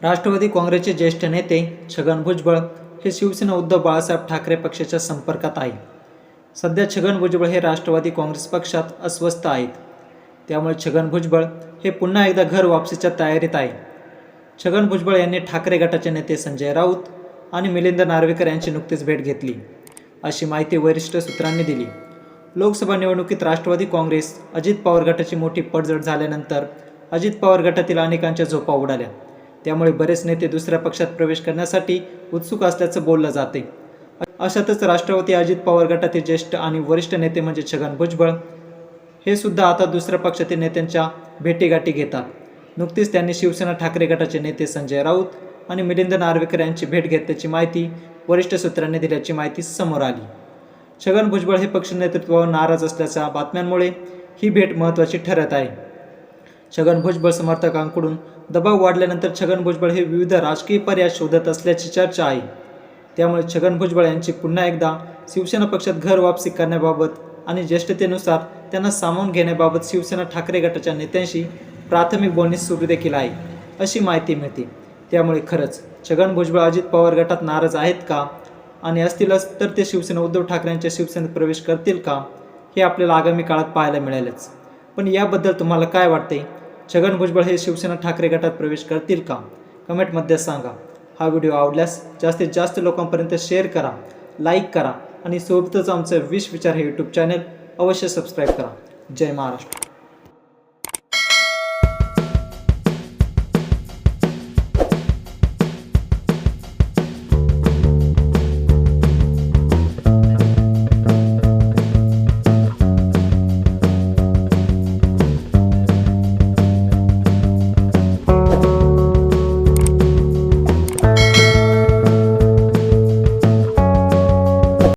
राष्ट्रवादी काँग्रेसचे ज्येष्ठ नेते छगन भुजबळ हे शिवसेना उद्धव बाळासाहेब ठाकरे पक्षाच्या संपर्कात आहे। सध्या छगन भुजबळ हे राष्ट्रवादी काँग्रेस पक्षात अस्वस्थ आहेत। त्यामुळे छगन भुजबळ हे पुन्हा एकदा घर वापसीच्या तयारीत आहे। छगन भुजबळ यांनी ठाकरे गटाचे नेते संजय राऊत आणि मिलिंद नार्वेकर यांची नुकतीच भेट घेतली, अशी माहिती वरिष्ठ सूत्रांनी दिली। लोकसभा निवडणुकीत राष्ट्रवादी काँग्रेस अजित पवार गटाची मोठी पडझड झाल्यानंतर अजित पवार गटातील अनेकांच्या झोपा उडाल्या। त्यामुळे बरेच नेते दुसऱ्या पक्षात प्रवेश करण्यासाठी उत्सुक असल्याचं बोललं जाते। अशातच राष्ट्रवादी अजित पवार गटातील ज्येष्ठ आणि वरिष्ठ नेते म्हणजे छगन भुजबळ हे सुद्धा आता दुसऱ्या पक्षातील नेत्यांच्या भेटीगाठी घेतात। नुकतीच त्यांनी शिवसेना ठाकरे गटाचे नेते संजय राऊत आणि मिलिंद नार्वेकर यांची भेट घेतल्याची माहिती वरिष्ठ सूत्रांनी दिल्याची माहिती समोर आली। छगन भुजबळ हे पक्ष नेतृत्वावर नाराज असल्याच्या बातम्यांमुळे ही भेट महत्त्वाची ठरत आहे। छगन भुजबळ समर्थकांकडून दबाव वाढल्यानंतर छगन भुजबळ हे विविध राजकीय पर्याय शोधत असल्याची चर्चा आहे। त्यामुळे छगन भुजबळ यांची पुन्हा एकदा शिवसेना पक्षात घर वापसी करण्याबाबत आणि ज्येष्ठतेनुसार त्यांना सामावून घेण्याबाबत शिवसेना ठाकरे गटाच्या नेत्यांशी प्राथमिक बोलणी सुरू देखील आहे, अशी माहिती मिळते। त्यामुळे खरंच छगन भुजबळ अजित पवार गटात नाराज आहेत का, आणि असतीलच तर ते शिवसेना उद्धव ठाकरेंच्या शिवसेनेत प्रवेश करतील का, हे आपल्याला आगामी काळात पाहायला मिळेलच। पण याबद्दल तुम्हाला काय वाटते? छगन भुजबळ हे शिवसेना ठाकरे गटात प्रवेश करतील का? कमेंटमध्ये सांगा। हा व्हिडिओ आवडल्यास जास्तीत जास्त लोकांपर्यंत शेअर करा, लाईक करा आणि सोबतच आमचं 20 विचार हे यूट्यूब चॅनल अवश्य सबस्क्राईब करा। जय महाराष्ट्र।